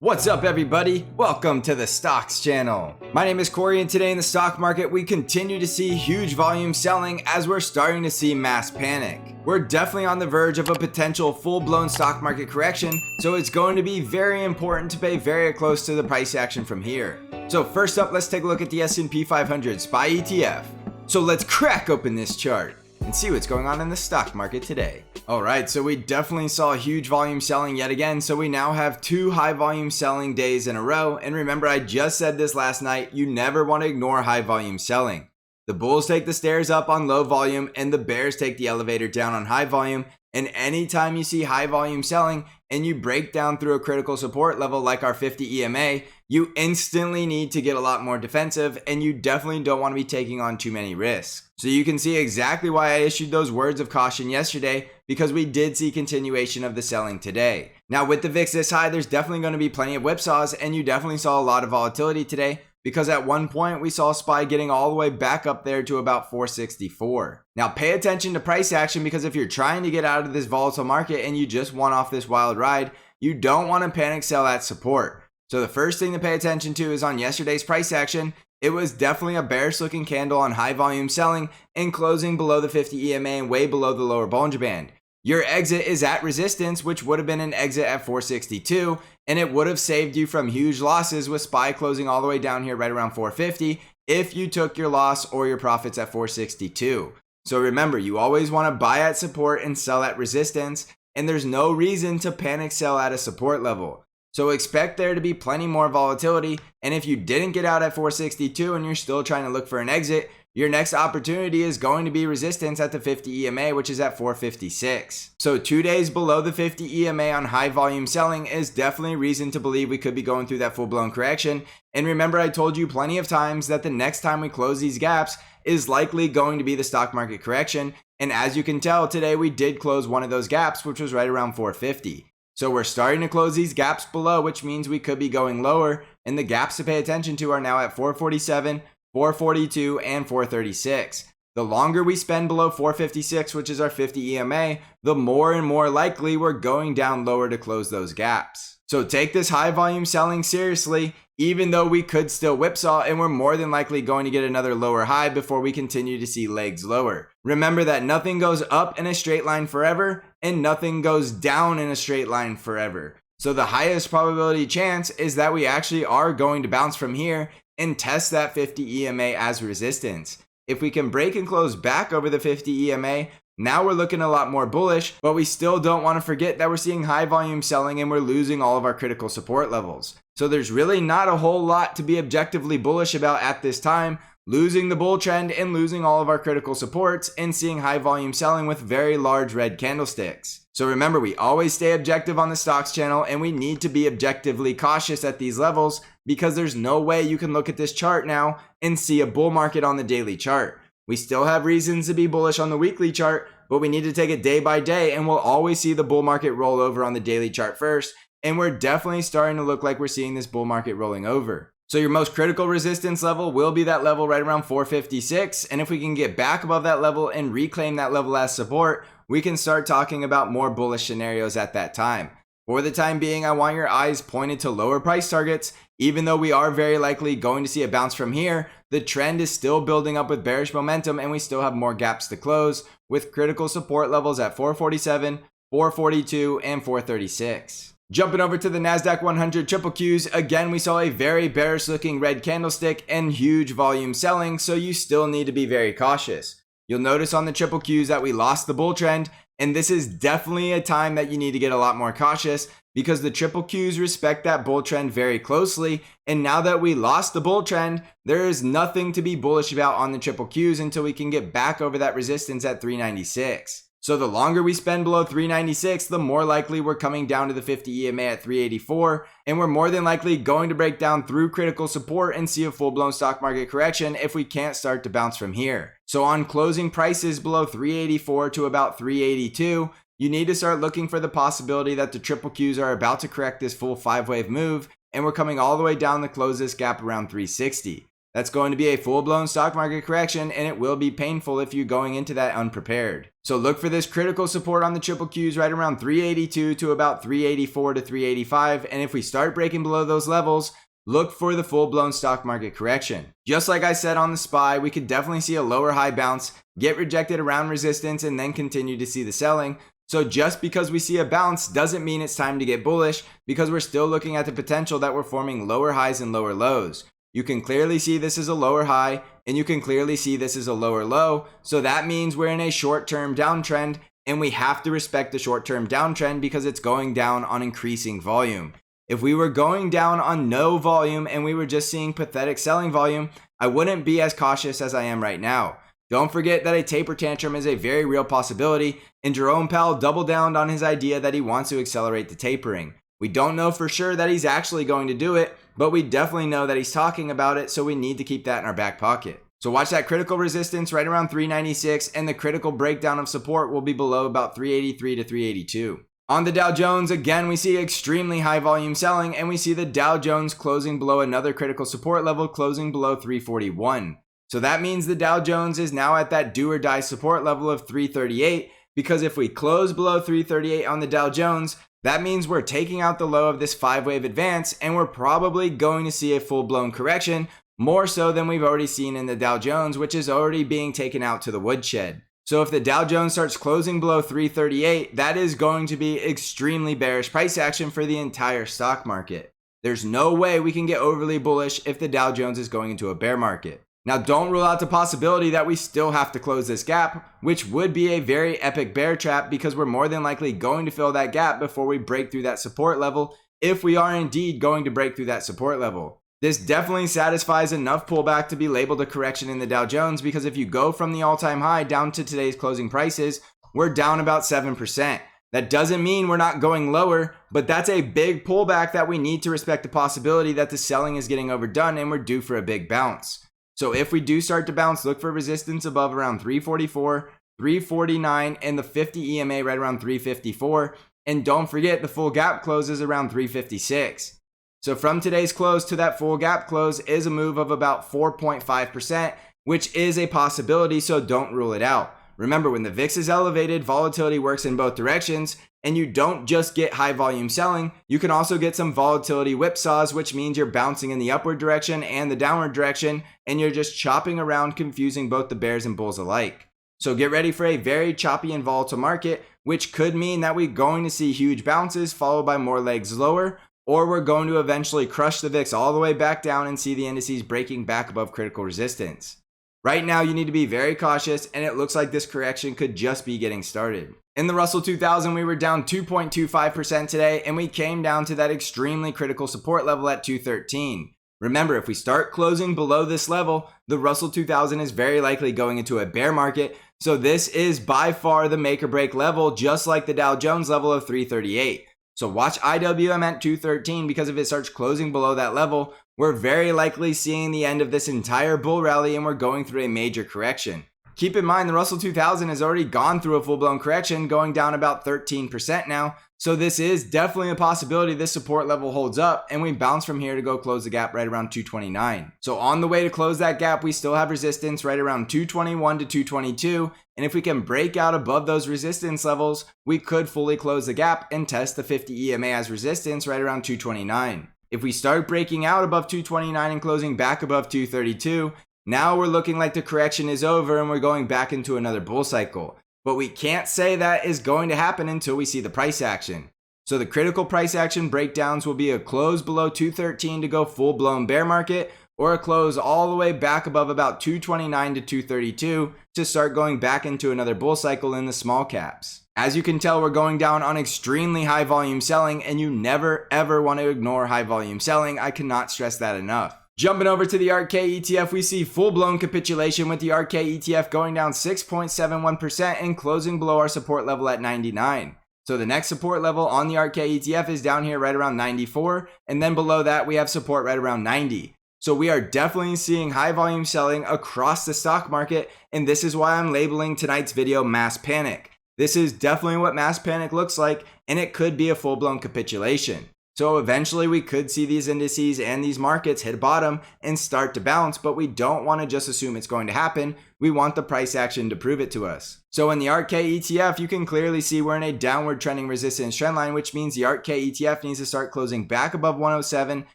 What's up, everybody? Welcome to the Stocks channel. My name is Corey, and today in the stock market, we continue to see huge volume selling as we're starting to see mass panic. We're definitely on the verge of a potential full-blown stock market correction, so it's going to be very important to pay very close to the price action from here. So first up, let's take a look at the S&P 500 SPY ETF. So let's crack open this chart and see what's going on in the stock market today. Alright, so we definitely saw huge volume selling yet again, so we now have two high volume selling days in a row, and remember, I just said this last night, you never want to ignore high volume selling. The bulls take the stairs up on low volume and the bears take the elevator down on high volume, and anytime you see high volume selling and you break down through a critical support level like our 50 EMA, you instantly need to get a lot more defensive, and you definitely don't want to be taking on too many risks. So you can see exactly why I issued those words of caution yesterday, because we did see continuation of the selling today. Now with the VIX this high, there's definitely going to be plenty of whipsaws, and you definitely saw a lot of volatility today, because at one point we saw SPY getting all the way back up there to about 464. Now pay attention to price action, because if you're trying to get out of this volatile market and you just want off this wild ride, you don't want to panic sell at support. So the first thing to pay attention to is on yesterday's price action. It was definitely a bearish looking candle on high volume selling and closing below the 50 EMA and way below the lower Bollinger Band. Your exit is at resistance, which would have been an exit at 462, and it would have saved you from huge losses with SPY closing all the way down here right around 450 if you took your loss or your profits at 462. So remember, you always want to buy at support and sell at resistance, and there's no reason to panic sell at a support level. So expect there to be plenty more volatility, and if you didn't get out at 462 and you're still trying to look for an exit, your next opportunity is going to be resistance at the 50 EMA, which is at 456. So 2 days below the 50 EMA on high volume selling is definitely reason to believe we could be going through that full-blown correction. And remember, I told you plenty of times that the next time we close these gaps is likely going to be the stock market correction. And as you can tell, today we did close one of those gaps, which was right around 450. So we're starting to close these gaps below, which means we could be going lower, and the gaps to pay attention to are now at 447, 442, and 436. The longer we spend below 456, which is our 50 EMA, the more and more likely we're going down lower to close those gaps. So take this high volume selling seriously, even though we could still whipsaw, and we're more than likely going to get another lower high before we continue to see legs lower. Remember that nothing goes up in a straight line forever, and nothing goes down in a straight line forever. So the highest probability chance is that we actually are going to bounce from here and test that 50 EMA as resistance. If we can break and close back over the 50 EMA, now we're looking a lot more bullish, but we still don't want to forget that we're seeing high volume selling and we're losing all of our critical support levels. So there's really not a whole lot to be objectively bullish about at this time, losing the bull trend and losing all of our critical supports and seeing high volume selling with very large red candlesticks. So remember, we always stay objective on the stocks channel, and we need to be objectively cautious at these levels, because there's no way you can look at this chart now and see a bull market on the daily chart. We still have reasons to be bullish on the weekly chart, but we need to take it day by day, and we'll always see the bull market roll over on the daily chart first, and we're definitely starting to look like we're seeing this bull market rolling over. So your most critical resistance level will be that level right around 456, and if we can get back above that level and reclaim that level as support, we can start talking about more bullish scenarios at that time. For the time being, I want your eyes pointed to lower price targets. Even though we are very likely going to see a bounce from here, the trend is still building up with bearish momentum, and we still have more gaps to close with critical support levels at 447, 442, and 436. Jumping over to the NASDAQ 100 triple Qs, again we saw a very bearish looking red candlestick and huge volume selling, so you still need to be very cautious. You'll notice on the triple Qs that we lost the bull trend, and this is definitely a time that you need to get a lot more cautious, because the triple Qs respect that bull trend very closely, and now that we lost the bull trend, there is nothing to be bullish about on the triple Qs until we can get back over that resistance at 396. So the longer we spend below 396, the more likely we're coming down to the 50 EMA at 384, and we're more than likely going to break down through critical support and see a full-blown stock market correction if we can't start to bounce from here. So on closing prices below 384 to about 382, you need to start looking for the possibility that the triple Qs are about to correct this full 5-wave move, and we're coming all the way down to close this gap around 360. That's going to be a full-blown stock market correction, and it will be painful if you're going into that unprepared. So look for this critical support on the triple Qs right around 382 to about 384 to 385, and if we start breaking below those levels, look for the full-blown stock market correction. Just like I said on the SPY, we could definitely see a lower high bounce, get rejected around resistance, and then continue to see the selling. So just because we see a bounce doesn't mean it's time to get bullish, because we're still looking at the potential that we're forming lower highs and lower lows. You can clearly see this is a lower high, and you can clearly see this is a lower low. So that means we're in a short-term downtrend, and we have to respect the short-term downtrend because it's going down on increasing volume. If we were going down on no volume and we were just seeing pathetic selling volume, I wouldn't be as cautious as I am right now. Don't forget that a taper tantrum is a very real possibility, and Jerome Powell doubled down on his idea that he wants to accelerate the tapering. We don't know for sure that he's actually going to do it, but we definitely know that he's talking about it, so we need to keep that in our back pocket. So watch that critical resistance right around 396, and the critical breakdown of support will be below about 383 to 382. On the Dow Jones, again, we see extremely high volume selling, and we see the Dow Jones closing below another critical support level, closing below 341. So that means the Dow Jones is now at that do or die support level of 338, because if we close below 338 on the Dow Jones, that means we're taking out the low of this 5-wave advance, and we're probably going to see a full-blown correction, more so than we've already seen in the Dow Jones, which is already being taken out to the woodshed. So if the Dow Jones starts closing below 338, that is going to be extremely bearish price action for the entire stock market. There's no way we can get overly bullish if the Dow Jones is going into a bear market. Now, don't rule out the possibility that we still have to close this gap, which would be a very epic bear trap, because we're more than likely going to fill that gap before we break through that support level, if we are indeed going to break through that support level. This definitely satisfies enough pullback to be labeled a correction in the Dow Jones, because if you go from the all-time high down to today's closing prices, we're down about 7%. That doesn't mean we're not going lower, but that's a big pullback that we need to respect the possibility that the selling is getting overdone and we're due for a big bounce. So if we do start to bounce, look for resistance above around 344, 349, and the 50 EMA right around 354. And don't forget, the full gap closes around 356. So from today's close to that full gap close is a move of about 4.5%, which is a possibility, so don't rule it out. Remember, when the VIX is elevated, volatility works in both directions, and you don't just get high volume selling, you can also get some volatility whipsaws, which means you're bouncing in the upward direction and the downward direction, and you're just chopping around, confusing both the bears and bulls alike. So get ready for a very choppy and volatile market, which could mean that we're going to see huge bounces followed by more legs lower, or we're going to eventually crush the VIX all the way back down and see the indices breaking back above critical resistance. Right now, you need to be very cautious, and it looks like this correction could just be getting started. In the Russell 2000, we were down 2.25% today, and we came down to that extremely critical support level at 213. Remember, if we start closing below this level, the Russell 2000 is very likely going into a bear market, so this is by far the make or break level, just like the Dow Jones level of 338. So watch IWM at 213, because if it starts closing below that level, we're very likely seeing the end of this entire bull rally and we're going through a major correction. Keep in mind, the Russell 2000 has already gone through a full-blown correction, going down about 13% now. So this is definitely a possibility this support level holds up and we bounce from here to go close the gap right around 229. So on the way to close that gap, we still have resistance right around 221 to 222. And if we can break out above those resistance levels, we could fully close the gap and test the 50 EMA as resistance right around 229. If we start breaking out above 229 and closing back above 232, now we're looking like the correction is over and we're going back into another bull cycle. But we can't say that is going to happen until we see the price action. So the critical price action breakdowns will be a close below 213 to go full-blown bear market, or a close all the way back above about 229 to 232 to start going back into another bull cycle in the small caps. As you can tell, we're going down on extremely high volume selling, and you never ever want to ignore high volume selling. I cannot stress that enough. Jumping over to the ARKK ETF, we see full-blown capitulation with the ARKK ETF going down 6.71% and closing below our support level at 99. So the next support level on the ARKK ETF is down here right around 94, and then below that we have support right around 90. So we are definitely seeing high volume selling across the stock market, and this is why I'm labeling tonight's video Mass Panic. This is definitely what mass panic looks like, and it could be a full-blown capitulation. So eventually we could see these indices and these markets hit bottom and start to bounce, but we don't want to just assume it's going to happen. We want the price action to prove it to us. So in the ARKK ETF, you can clearly see we're in a downward trending resistance trend line, which means the ARKK ETF needs to start closing back above 107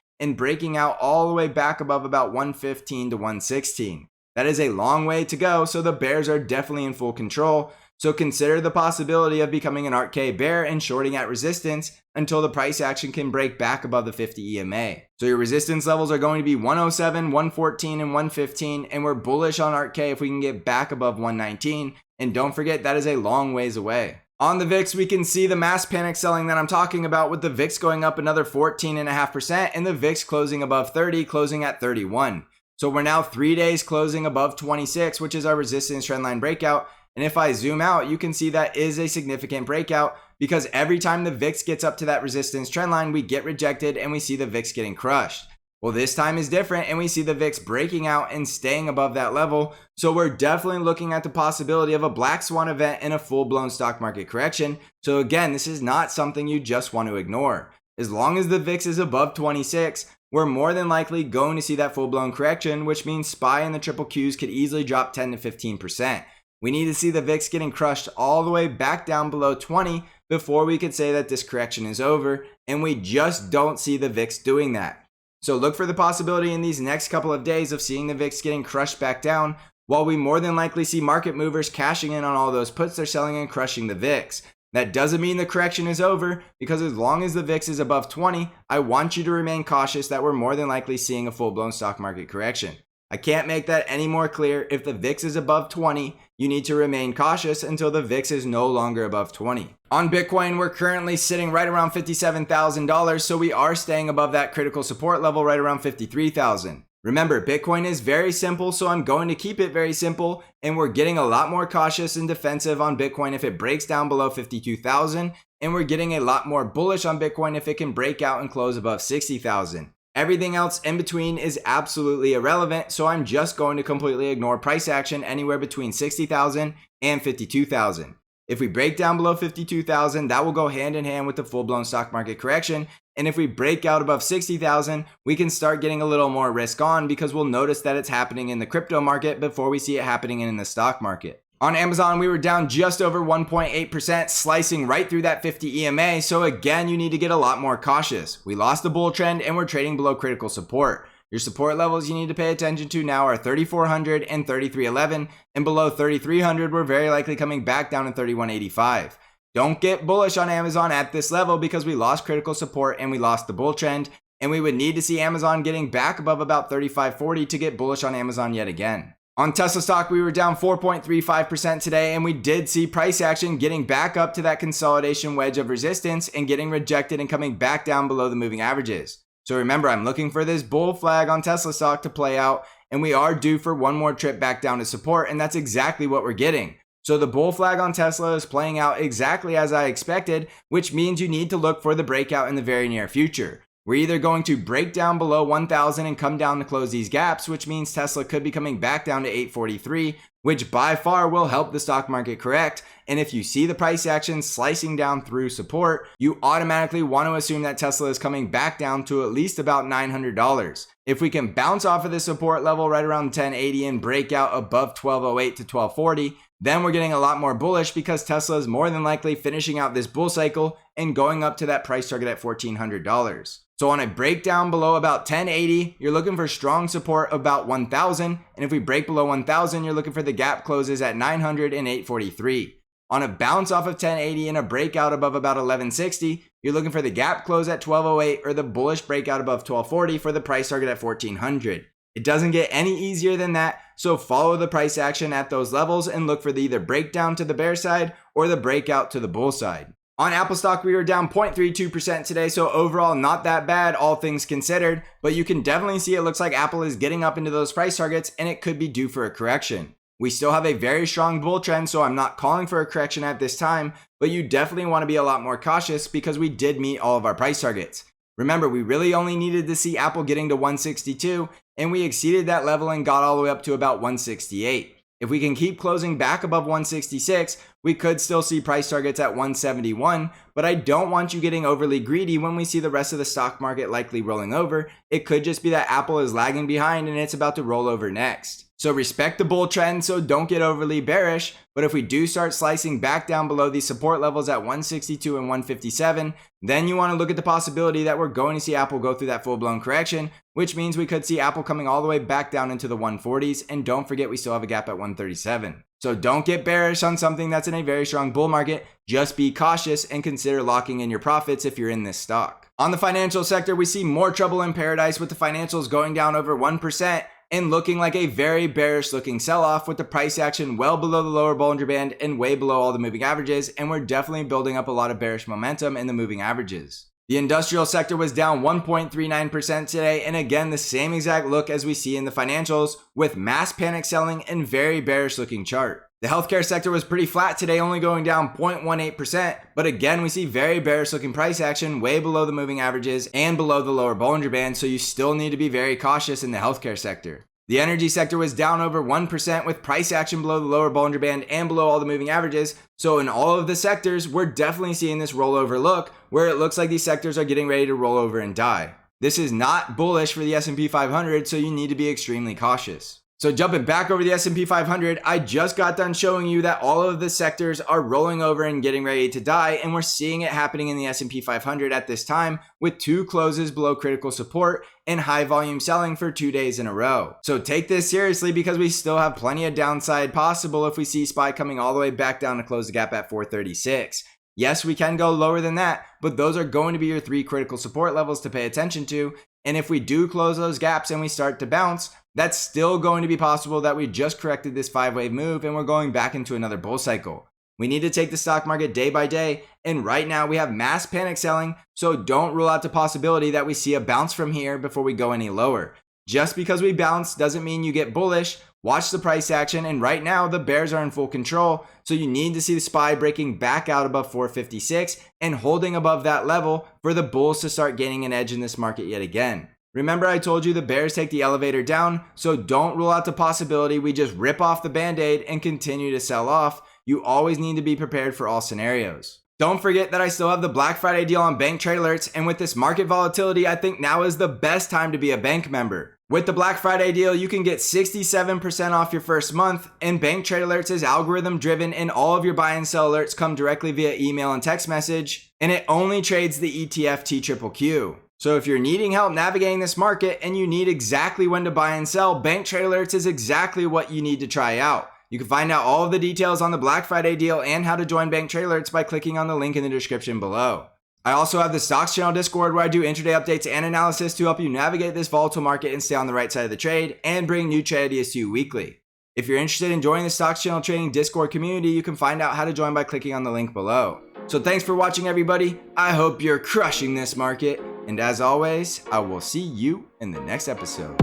and breaking out all the way back above about 115 to 116. That is a long way to go, so the bears are definitely in full control. So consider the possibility of becoming an ARKK bear and shorting at resistance until the price action can break back above the 50 EMA. So your resistance levels are going to be 107, 114, and 115, and we're bullish on ARKK if we can get back above 119. And don't forget, that is a long ways away. On the VIX, we can see the mass panic selling that I'm talking about, with the VIX going up another 14.5% and the VIX closing above 30, closing at 31. So we're now 3 days closing above 26, which is our resistance trendline breakout. And if I zoom out, you can see that is a significant breakout, because every time the VIX gets up to that resistance trendline, we get rejected and we see the VIX getting crushed. Well, this time is different and we see the VIX breaking out and staying above that level. So we're definitely looking at the possibility of a black swan event and a full-blown stock market correction. So again, this is not something you just want to ignore. As long as the VIX is above 26, we're more than likely going to see that full-blown correction, which means SPY and the triple Qs could easily drop 10 to 15%. We need to see the VIX getting crushed all the way back down below 20 before we could say that this correction is over, and we just don't see the VIX doing that. So look for the possibility in these next couple of days of seeing the VIX getting crushed back down, while we more than likely see market movers cashing in on all those puts they're selling and crushing the VIX. That doesn't mean the correction is over, because as long as the VIX is above 20, I want you to remain cautious that we're more than likely seeing a full-blown stock market correction. I can't make that any more clear. If the VIX is above 20, you need to remain cautious until the VIX is no longer above 20. On Bitcoin, we're currently sitting right around $57,000, so we are staying above that critical support level right around $53,000. Remember, Bitcoin is very simple, so I'm going to keep it very simple, and we're getting a lot more cautious and defensive on Bitcoin if it breaks down below 52,000, and we're getting a lot more bullish on Bitcoin if it can break out and close above 60,000. Everything else in between is absolutely irrelevant, so I'm just going to completely ignore price action anywhere between 60,000 and 52,000. If we break down below 52,000, that will go hand in hand with the full-blown stock market correction. And if we break out above 60,000, we can start getting a little more risk on, because we'll notice that it's happening in the crypto market before we see it happening in the stock market. On Amazon, we were down just over 1.8%, slicing right through that 50 EMA. So again, you need to get a lot more cautious. We lost the bull trend and we're trading below critical support. Your support levels you need to pay attention to now are 3,400 and 3,311, and below 3,300, we're very likely coming back down to 3,185. Don't get bullish on Amazon at this level, because we lost critical support and we lost the bull trend, and we would need to see Amazon getting back above about 3,540 to get bullish on Amazon yet again. On Tesla stock, we were down 4.35% today, and we did see price action getting back up to that consolidation wedge of resistance and getting rejected and coming back down below the moving averages. So remember, I'm looking for this bull flag on Tesla stock to play out, and we are due for one more trip back down to support, and that's exactly what we're getting. So the bull flag on Tesla is playing out exactly as I expected, which means you need to look for the breakout in the very near future. We're either going to break down below 1,000 and come down to close these gaps, which means Tesla could be coming back down to 843, which by far will help the stock market correct. And if you see the price action slicing down through support, you automatically want to assume that Tesla is coming back down to at least about $900. If we can bounce off of the support level right around 1080 and break out above 1208 to 1240, then we're getting a lot more bullish, because Tesla is more than likely finishing out this bull cycle and going up to that price target at $1,400. So on a breakdown below about 1080, you're looking for strong support about 1,000. And if we break below 1,000, you're looking for the gap closes at 900 and 843. On a bounce off of 1080 and a breakout above about 1160, you're looking for the gap close at 1208 or the bullish breakout above 1240 for the price target at 1,400. It doesn't get any easier than that, so follow the price action at those levels and look for the either breakdown to the bear side or the breakout to the bull side. On Apple stock, we were down 0.32% today, so overall not that bad, all things considered, but you can definitely see it looks like Apple is getting up into those price targets and it could be due for a correction. We still have a very strong bull trend, so I'm not calling for a correction at this time, but you definitely want to be a lot more cautious because we did meet all of our price targets. Remember, we really only needed to see Apple getting to 162, and we exceeded that level and got all the way up to about 168. If we can keep closing back above 166, we could still see price targets at 171, but I don't want you getting overly greedy when we see the rest of the stock market likely rolling over. It could just be that Apple is lagging behind and it's about to roll over next. So respect the bull trend, so don't get overly bearish, but if we do start slicing back down below these support levels at 162 and 157, then you want to look at the possibility that we're going to see Apple go through that full-blown correction, which means we could see Apple coming all the way back down into the 140s, and don't forget we still have a gap at 137. So don't get bearish on something that's in a very strong bull market, just be cautious and consider locking in your profits if you're in this stock. On the financial sector, we see more trouble in paradise with the financials going down over 1%, and looking like a very bearish looking sell-off with the price action well below the lower Bollinger Band and way below all the moving averages, and we're definitely building up a lot of bearish momentum in the moving averages. The industrial sector was down 1.39% today, and again the same exact look as we see in the financials with mass panic selling and very bearish looking chart. The healthcare sector was pretty flat today, only going down 0.18%, but again we see very bearish looking price action way below the moving averages and below the lower Bollinger Band, so you still need to be very cautious in the healthcare sector. The energy sector was down over 1% with price action below the lower Bollinger Band and below all the moving averages, so in all of the sectors we're definitely seeing this rollover look where it looks like these sectors are getting ready to roll over and die. This is not bullish for the S&P 500, so you need to be extremely cautious. So jumping back over the S&P 500, I just got done showing you that all of the sectors are rolling over and getting ready to die, and we're seeing it happening in the S&P 500 at this time with 2 closes below critical support and high volume selling for 2 days in a row. So take this seriously because we still have plenty of downside possible if we see SPY coming all the way back down to close the gap at 436. Yes, we can go lower than that, but those are going to be your 3 critical support levels to pay attention to, and if we do close those gaps and we start to bounce, that's still going to be possible that we just corrected this 5-wave move and we're going back into another bull cycle. We need to take the stock market day by day, and right now we have mass panic selling, so don't rule out the possibility that we see a bounce from here before we go any lower. Just because we bounce doesn't mean you get bullish. Watch the price action, and right now the bears are in full control, so you need to see the SPY breaking back out above 456 and holding above that level for the bulls to start gaining an edge in this market yet again. Remember I told you the bears take the elevator down, so don't rule out the possibility we just rip off the band-aid and continue to sell off. You always need to be prepared for all scenarios. Don't forget that I still have the Black Friday deal on bank trade alerts, and with this market volatility, I think now is the best time to be a bank member. With the Black Friday deal, you can get 67% off your first month, and bank trade alerts is algorithm driven, and all of your buy and sell alerts come directly via email and text message, and it only trades the ETF TQQQ. So if you're needing help navigating this market and you need exactly when to buy and sell, bank trade alerts is exactly what you need to try out. You can find out all of the details on the Black Friday deal and how to join bank trade alerts by clicking on the link in the description below. I also have the Stocks Channel Discord where I do intraday updates and analysis to help you navigate this volatile market and stay on the right side of the trade and bring new trade ideas to you weekly. If you're interested in joining the Stocks Channel Trading Discord community, you can find out how to join by clicking on the link below. So thanks for watching everybody. I hope you're crushing this market. And as always, I will see you in the next episode.